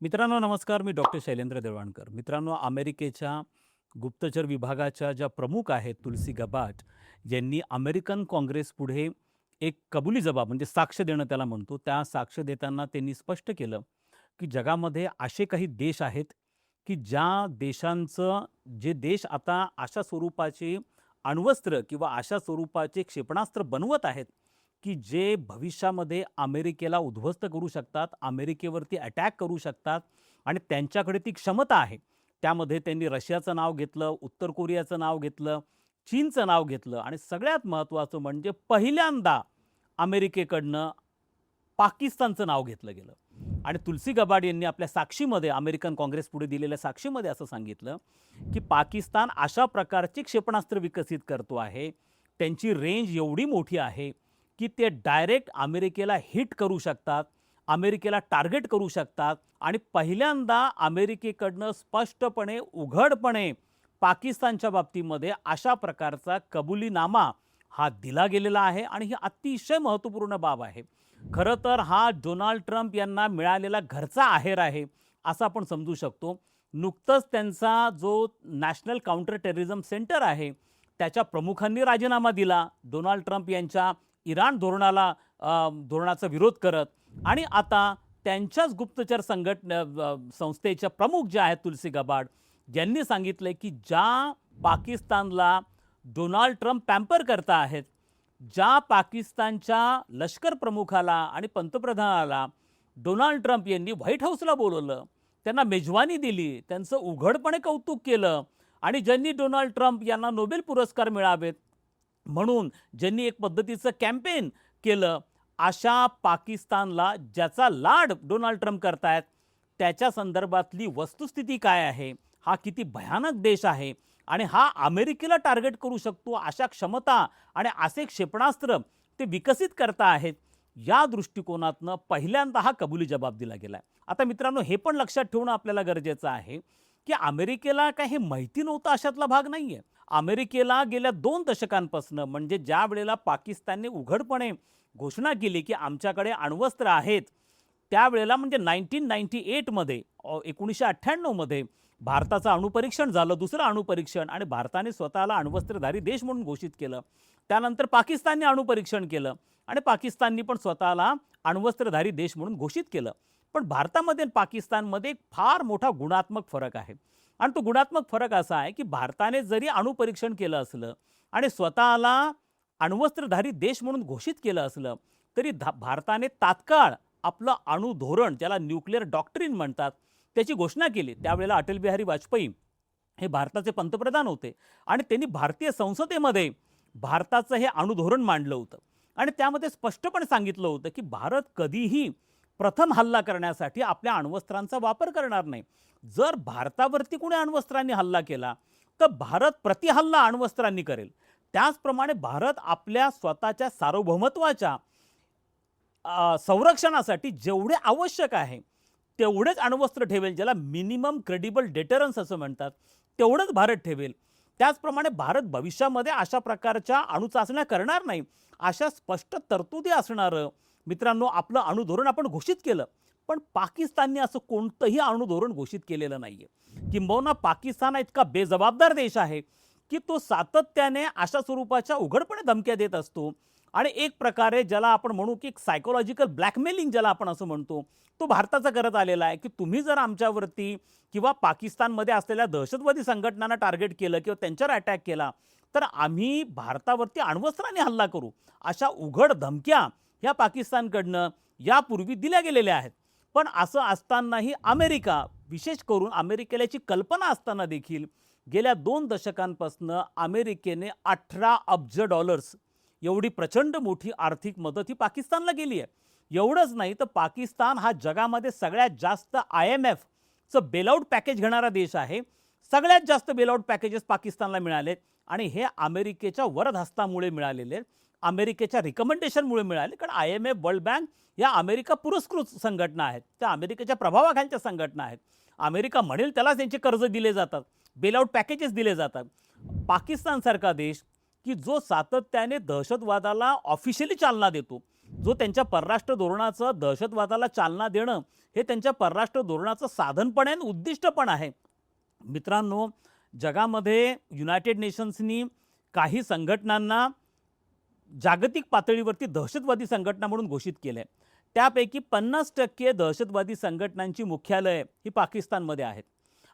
मित्रांनो नमस्कार. मी डॉक्टर शैलेंद्र देवाणकर. मित्रांनो, अमेरिकेच्या गुप्तचर विभागाच्या ज्या प्रमुख आहेत तुलसी गबार्ड, यांनी अमेरिकन काँग्रेसपुढे एक कबुली जबाब म्हणजे साक्ष देणं त्याला म्हणतो. त्या साक्ष देताना त्यांनी स्पष्ट केलं, की जगामध्ये असे काही देश आहेत, की ज्या देशांचं जे देश आता अशा स्वरूपाचे अण्वस्त्र किंवा अशा स्वरूपाचे क्षेपणास्त्र बनवत आहेत, की जे भविष्यामध्ये अमेरिकेला उद्ध्वस्त करू शकतात, अमेरिकेवरती अटॅक करू शकतात आणि त्यांच्याकडे ती क्षमता आहे. त्यामध्ये त्यांनी रशियाचं नाव घेतलं, उत्तर कोरियाचं नाव घेतलं, चीनचं नाव घेतलं आणि सगळ्यात महत्त्वाचं म्हणजे पहिल्यांदा अमेरिकेकडनं पाकिस्तानचं नाव घेतलं गेलं. आणि तुलसी गबार्ड यांनी आपल्या साक्षीमध्ये अमेरिकन काँग्रेसपुढे दिलेल्या साक्षीमध्ये असं सांगितलं, की पाकिस्तान अशा प्रकारची क्षेपणास्त्र विकसित करतो आहे, त्यांची रेंज एवढी मोठी आहे, की ते डायरेक्ट अमेरिकेला हिट करू शकतात, अमेरिकेला टार्गेट करू शकतात आणि पहिल्यांदा अमेरिकेकडनं स्पष्टपणे, उघडपणे पाकिस्तानच्या बाबतीमध्ये अशा प्रकारचा कबुलीनामा हा दिला गेलेला आहे आणि ही अतिशय महत्त्वपूर्ण बाब आहे. खरं तर हा डोनाल्ड ट्रम्प यांना मिळालेला घरचा आहेर आहे, असं आपण समजू शकतो. नुकतंच त्यांचा जो नॅशनल काउंटर टेररिझम सेंटर आहे, त्याच्या प्रमुखांनी राजीनामा दिला डोनाल्ड ट्रम्प यांच्या इराण धोरणाचा विरोध करत आणि आता त्यांच्याच गुप्तचर संस्थेच्या प्रमुख ज्या आहेत तुलसी गबार्ड यांनी सांगितलं की ज्या पाकिस्तानला डोनाल्ड ट्रम्प पॅम्पर करता आहेत, ज्या पाकिस्तानच्या लष्कर प्रमुखाला आणि पंतप्रधानाला डोनाल्ड ट्रम्प यांनी व्हाईट हाऊसला बोलवलं, त्यांना मेजवानी दिली, त्यांचं उघडपणे कौतुक केलं आणि ज्यांनी डोनाल्ड ट्रम्प यांना नोबेल पुरस्कार मिळावेत म्हणून ज्यांनी एक पद्धतीचं कॅम्पेन केलं, अशा पाकिस्तानला ज्याचा लाड डोनाल्ड ट्रम्प करतायत त्याच्या संदर्भातली वस्तुस्थिती काय आहे, हा किती भयानक देश आहे आणि हा अमेरिकेला टार्गेट करू शकतो अशा क्षमता आणि असे क्षेपणास्त्र ते विकसित करता आहेत, या दृष्टिकोनातनं पहिल्यांदा हा कबुली जबाब दिला गेला आहे. आता मित्रांनो, हे पण लक्षात ठेवणं आपल्याला गरजेचं आहे की अमेरिकेला काही हे माहिती नव्हतं अशातला भाग नाही आहे. अमेरिकेला गेल्या 2 दशकांपासून म्हणजे ज्या वेळेला पाकिस्तानने उघडपणे घोषणा केली की आमच्याकडे अण्वस्त्र आहेत, त्यावेळेला म्हणजे 1998 मध्ये 1998 मध्ये भारताचं अणुपरीक्षण झालं, दुसरं अणुपरीक्षण, आणि भारताने स्वतःला अण्वस्त्रधारी देश म्हणून घोषित केलं. त्यानंतर पाकिस्तानने अणुपरीक्षण केलं आणि पाकिस्ताननी पण स्वतःला अण्वस्त्रधारी देश म्हणून घोषित केलं. पण भारतामध्ये आणि पाकिस्तानमध्ये एक फार मोठा गुणात्मक फरक आहे आणि तो गुणात्मक फरक असा आहे की भारताने जरी अणुपरीक्षण केलं असलं आणि स्वतःला अण्वस्त्रधारी देश म्हणून घोषित केलं असलं तरी भारताने तात्काळ आपलं अणुधोरण, ज्याला न्यूक्लिअर डॉक्ट्रिन म्हणतात, त्याची घोषणा केली. त्यावेळेला अटल बिहारी वाजपेयी हे भारताचे पंतप्रधान होते आणि त्यांनी भारतीय संसदेमध्ये भारताचं हे अणुधोरण मांडलं होतं आणि त्यामध्ये स्पष्टपणे सांगितलं होतं की भारत कधीही प्रथम हल्ला करण्यासाठी आपल्या अण्वस्त्रांचा वापर करणार नाही. जर भारतावरती कोणी अण्वस्त्रांनी हल्ला केला तर भारत प्रतिहल्ला अण्वस्त्रांनी करेल. त्याचप्रमाणे भारत आपल्या स्वतःच्या सार्वभौमत्वाच्या संरक्षणासाठी जेवढे आवश्यक आहे तेवढेच अण्वस्त्र ठेवेल, ज्याला मिनिमम क्रेडिबल डेटरन्स असं म्हणतात, तेवढंच भारत ठेवेल. त्याचप्रमाणे भारत भविष्यामध्ये अशा प्रकारच्या अणुचाचण्या करणार नाही, अशा स्पष्ट तरतुदी असणारं मित्रांनो आपलं अणुधोरण आपण घोषित केलं. पण पाकिस्तानने असं कोणतंही अणुधोरण घोषित केलेलं नाहीये. किंबहुना पाकिस्तान इतका बेजबाबदार देश आहे की तो सातत्याने अशा स्वरूपाच्या उघडपणे धमक्या देत असतो आणि एक प्रकारे ज्याला आपण म्हणू की सायकोलॉजिकल ब्लॅकमेलिंग ज्याला आपण असं म्हणतो, तो भारताचा करत आलेला आहे की तुम्ही जर आमच्यावरती किंवा पाकिस्तानमध्ये असलेल्या दहशतवादी संघटनांना टार्गेट केलं किंवा त्यांच्यावर अटॅक केला तर आम्ही भारतावरती अण्वस्त्रांनी हल्ला करू, अशा उघड धमक्या ह्या पाकिस्तानकडनं यापूर्वी दिल्या गेलेल्या आहेत. पण असं असतानाही अमेरिका, विशेष करून अमेरिकेला याची कल्पना असताना देखील गेल्या 2 दशकांपासून अमेरिकेने $18 अब्ज एवढी प्रचंड मोठी आर्थिक मदत ही पाकिस्तानला केली आहे. एवढंच नाही तर पाकिस्तान हा जगामध्ये सगळ्यात जास्त IMFचं बेलआउट पॅकेज घेणारा देश आहे. सगळ्यात जास्त बेलआउट पॅकेजेस पाकिस्तानला मिळालेत आणि हे अमेरिकेच्या वरदहस्तामुळे मिळालेले, अमेरिकेच्या रिकमेंडेशनमुळे मिळाले. कारण IMF, वर्ल्ड बँक या अमेरिका पुरस्कृत संघटना आहेत, त्या अमेरिकेच्या प्रभावाखालच्या संघटना आहेत. अमेरिका म्हणेल त्याला त्यांचे कर्ज दिले जातात, बेलआउट पॅकेजेस दिले जातात. पाकिस्तानसारखा देश की जो सातत्याने दहशतवादाला ऑफिशियली चालना देतो, जो त्यांच्या परराष्ट्र धोरणाचं दहशतवादाला चालना देणं हे त्यांच्या परराष्ट्र धोरणाचं साधन पण आहे आणि उद्दिष्ट पण आहे. मित्रांनो, जगामध्ये युनायटेड नेशन्सनी काही संघटनांना जागतिक पातळीवरती दहशतवादी संघटना म्हणून घोषित केलं आहे. त्यापैकी 50% दहशतवादी संघटनांची मुख्यालय ही पाकिस्तानमध्ये आहेत.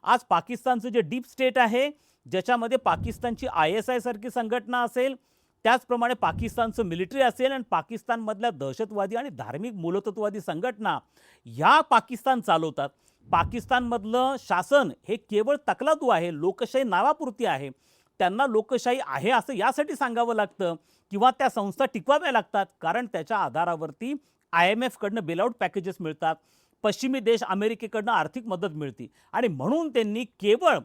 आज पाकिस्तानचं जे डीप स्टेट आहे, ज्याच्यामध्ये पाकिस्तानची ISI सारखी संघटना असेल, त्याचप्रमाणे पाकिस्तानचं मिलिटरी असेल आणि पाकिस्तानमधल्या दहशतवादी आणि धार्मिक मूलतत्ववादी संघटना या पाकिस्तान चालवतात. पाकिस्तानमधलं शासन हे केवळ तकलादू आहे, लोकशाही नावापुरती आहे. त्यांना लोकशाही आहे असं यासाठी सांगावं लागतं किंवा त्या संस्था टिकवाव्या लागतात, कारण त्याच्या आधारावरती IMF कडनं बेलआउट पॅकेजेस मिळतात, पश्चिमी देश अमेरिकेकडनं आर्थिक मदत मिळते आणि म्हणून त्यांनी केवळ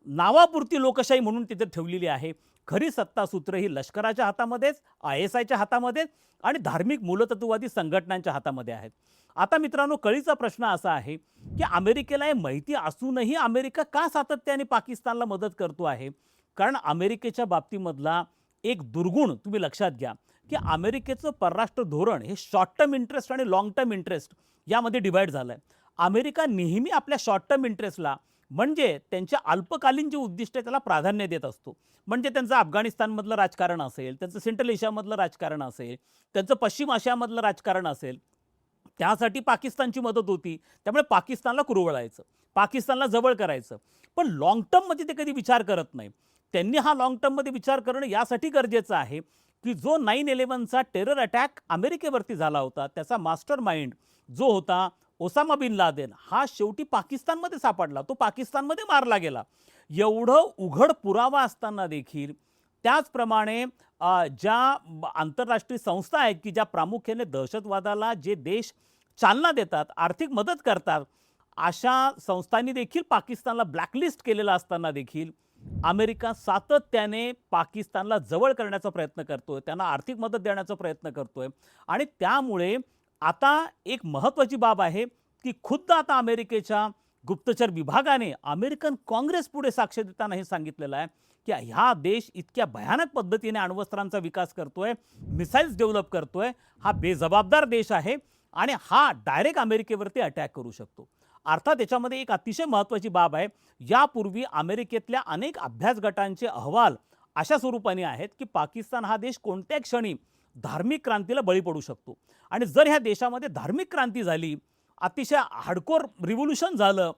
नावापुरती लोकशाही म्हणून तिथे ठेवलेली आहे. खरी सत्तासूत्र ही लष्कराच्या हातामध्येच, ISIच्या हातामध्येच आणि धार्मिक मूलतत्ववादी संघटनांच्या हातामध्ये आहेत. आता मित्रांनो, कळीचा प्रश्न असा आहे की अमेरिकेला हे माहिती असूनही अमेरिका का सातत्याने पाकिस्तानला मदत करतो आहे? कारण अमेरिकेच्या बाबतीमधला एक दुर्गुण तुम्ही लक्षात घ्या की अमेरिकेचं परराष्ट्र धोरण हे शॉर्ट टर्म इंटरेस्ट आणि लॉंग टर्म इंटरेस्ट यामध्ये डिवाइड झालं आहे. अमेरिका नेहमी आपल्या शॉर्ट टर्म इंटरेस्टला, म्हणजे त्यांच्या अल्पकालीन जे उद्दिष्ट आहे त्याला प्राधान्य देत असतो. म्हणजे त्यांचं अफगाणिस्तानमधलं राजकारण असेल, त्यांचं सेंट्रल एशियामधलं राजकारण असेल, त्यांचं पश्चिम आशियामधलं राजकारण असेल, त्यासाठी पाकिस्तानची मदत होती. त्यामुळे पाकिस्तानला कुरवळायचं, पाकिस्तानला जवळ करायचं. पण लाँग टर्ममध्ये ते कधी विचार करत नाही. त्यांनी हा लाँग टर्ममध्ये विचार करणं यासाठी गरजेचं आहे की जो 9/11चा टेरर अटॅक अमेरिकेवरती झाला होता, त्याचा मास्टर माइंड जो होता ओसामा बिन लादेन, हा शेवटी पाकिस्तानमध्ये सापडला, तो पाकिस्तानमध्ये मारला गेला. एवढं उघड पुरावा असताना देखील त्याचप्रमाणे ज्या आंतरराष्ट्रीय संस्था आहेत की ज्या प्रामुख्याने दहशतवादाला जे देश चालना देतात, आर्थिक मदत करतात, अशा संस्थांनी देखील पाकिस्तानला ब्लॅकलिस्ट केलेलं असताना देखील अमेरिका सातत्याने पाकिस्तानला जवळ करण्याचा प्रयत्न करतोय, त्यांना आर्थिक मदत देण्याचा प्रयत्न करतोय. आणि त्यामुळे आता एक महत्त्वाची बाब आहे की खुद्द आता अमेरिकेच्या गुप्तचर विभागाने अमेरिकन काँग्रेस पुढे साक्ष देताना हे सांगितलेलं आहे की हा देश इतक्या भयानक पद्धतीने अण्वस्त्रांचा विकास करतोय, मिसाईल्स डेव्हलप करतोय, हा बेजबाबदार देश आहे आणि हा डायरेक्ट अमेरिकेवरती अटॅक करू शकतो. अर्थात त्याच्यामध्ये एक अतिशय महत्त्वाची बाब आहे, यापूर्वी अमेरिकेतल्या अनेक अभ्यास गटांचे अहवाल अशा स्वरूपाने आहेत की पाकिस्तान हा देश कोणत्या क्षणी धार्मिक क्रांतीला बळी पडू शकतो आणि जर ह्या देशामध्ये धार्मिक क्रांती झाली, अतिशय हार्डकोर रिव्होल्यूशन झालं,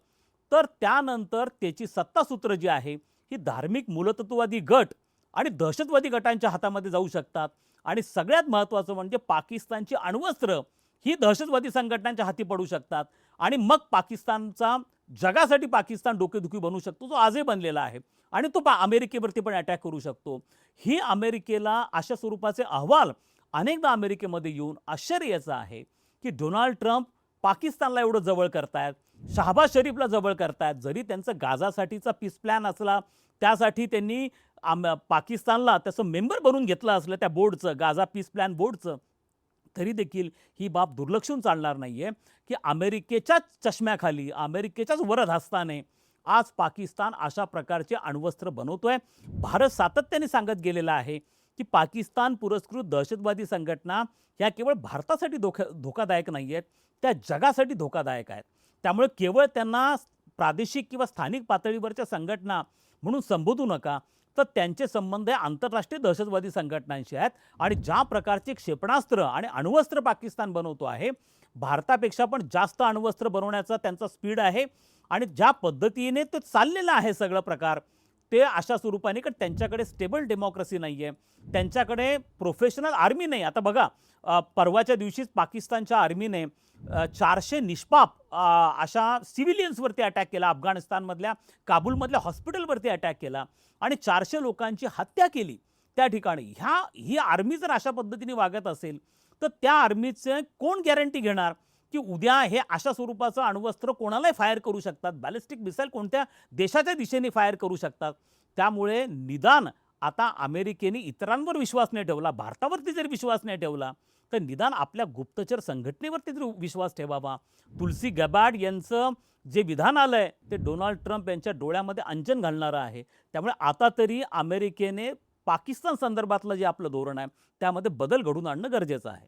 तर त्यानंतर त्याची सत्तासूत्र जी आहे ही धार्मिक मूलतत्ववादी गट आणि दहशतवादी गटांच्या हातामध्ये जाऊ शकतात. आणि सगळ्यात महत्त्वाचं म्हणजे पाकिस्तानची अण्वस्त्र ही दहशतवादी संघटनांच्या हाती पडू शकतात आणि मग पाकिस्तानचा जगासाठी पाकिस्तान डोकेदुखी बनू शकतो, जो आजही बनलेला आहे. आणि तो अमेरिकेवरती पण अटॅक करू शकतो. ही अमेरिकेला अशा स्वरूपाचे अहवाल अनेकदा अमेरिकेमध्ये येऊन आश्चर्य याचं आहे की डोनाल्ड ट्रम्प पाकिस्तानला एवढं जवळ करतायत, शहबाज शरीफला जवळ करतायत. जरी त्यांचं गाझासाठीचा पीस प्लॅन असला, त्यासाठी त्यांनी पाकिस्तानला त्याचं मेंबर बनवून घेतलं असलं त्या बोर्डचं, गाझा पीस प्लॅन बोर्डचं, तरी देखील ही बाब दुर्लक्षून चालणार नाही आहे की अमेरिकेच्याच चष्म्याखाली, अमेरिकेच्याच वरदहस्ताने आज पाकिस्तान अशा प्रकारचे अण्वस्त्र बनवतोय. भारत सातत्याने सांगत गेलेला आहे की पाकिस्तान पुरस्कृत दहशतवादी संघटना ह्या केवळ भारतासाठी धोकादायक नाही आहेत, त्या जगासाठी धोकादायक आहेत. त्यामुळे केवळ त्यांना प्रादेशिक किंवा स्थानिक पातळीवरच्या संघटना म्हणून संबोधू नका, तर त्यांचे संबंध हे आंतरराष्ट्रीय दहशतवादी संघटनांशी आहेत. आणि ज्या प्रकारचे क्षेपणास्त्र आणि अण्वस्त्र पाकिस्तान बनवतो आहे, भारतापेक्षा पण जास्त अण्वस्त्र बनवण्याचा त्यांचा स्पीड आहे आणि ज्या पद्धतीने ते चाललेलं आहे सगळं प्रकार, ते अशा स्वरूपाने की त्यांच्याकडे स्टेबल डेमोक्रेसी नाही आहे, त्यांच्याकडे प्रोफेशनल आर्मी नाही. आता बघा, परवाच्या दिवशीच पाकिस्तानच्या आर्मीने 400 निष्पाप अशा सिव्हिलियन्सवरती अटॅक केला, अफगाणिस्तानमधल्या काबूलमधल्या हॉस्पिटलवरती अटॅक केला आणि 400 लोकांची हत्या केली त्या ठिकाणी. ही आर्मी जर अशा पद्धतीने वागत असेल, तर त्या आर्मीचे कोण गॅरंटी घेणार की उद्या हे अशा स्वरूपाचं अण्वस्त्र कोणालाही फायर करू शकतात, बॅलिस्टिक मिसाईल कोणत्या देशाच्या दिशेने फायर करू शकतात. त्यामुळे निदान आता अमेरिकेने इतरांवर विश्वास नाही ठेवला, भारतावरती जरी विश्वास नाही ठेवला, तर निदान आपल्या गुप्तचर संघटनेवरती तरी विश्वास ठेवावा. तुलसी गबार्ड यांचं जे विधान आलंय ते डोनाल्ड ट्रम्प यांच्या डोळ्यामध्ये अंजन घालणारं आहे. त्यामुळे आता तरी अमेरिकेने पाकिस्तान संदर्भातलं जे आपलं धोरण आहे त्यामध्ये बदल घडवून आणणं गरजेचं आहे.